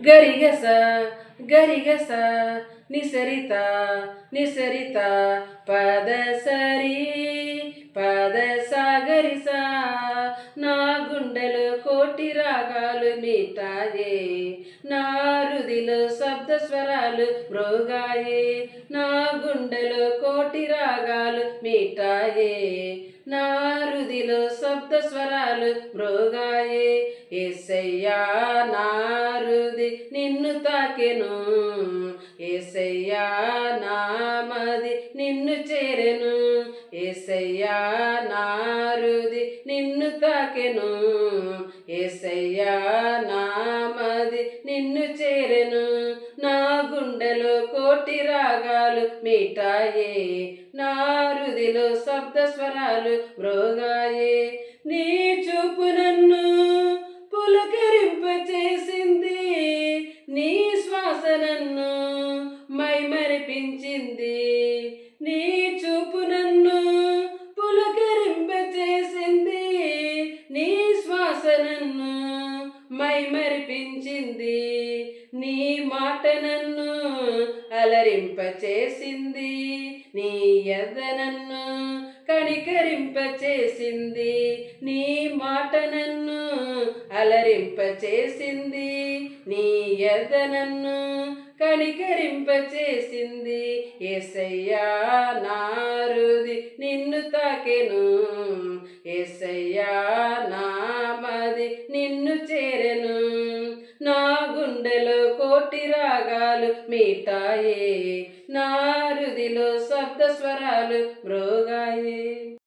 గరిగస గరిగస నిసరిత నిసరిత పద సరి పద సాగరిస నా గుండెలో కోటి రాగాలు మీటాయే నా రుదిలో శబ్ద స్వరాలు మ్రోగాయే నా గుండెలో కోటి రాగాలు మీటాయే నా రుదిలో శబ్ద స్వరాలు మ్రోగాయే యేసయ్యా నా రుది నిన్ను తాకెను యేసయ్యా నా మది నిన్ను చేరెను యేసయ్యా నా రుది నిన్ను తాకెను యేసయ్యా నా మది నిన్ను చేరెను నా గుండెలో కోటి రాగాలు మీటాయే నా రుదిలో శబ్ద స్వరాలు మ్రోగాయే నీ చూపు నన్ను పులకరింపచేసింది నీ శ్వాస నన్ను మైమరిపించింది నీ చూపు నన్ను పులకరింపచేసింది నీ శ్వాస నన్ను మైమరిపించింది నీ మాట నన్ను అలరింపచేసింది నీ యద నన్ను కనికరింపచేసింది నీ మాట నన్ను అలరింపచేసింది నీ యద నన్ను కనికరింపచేసింది యేసయ్యా నా రుది నిన్ను తాకెను యేసయ్యా నా మది నిన్ను చేరెను నా గుండెలో కోటి రాగాలు మీటాయే నా రుదిలో శబ్ద స్వరాలు మ్రోగా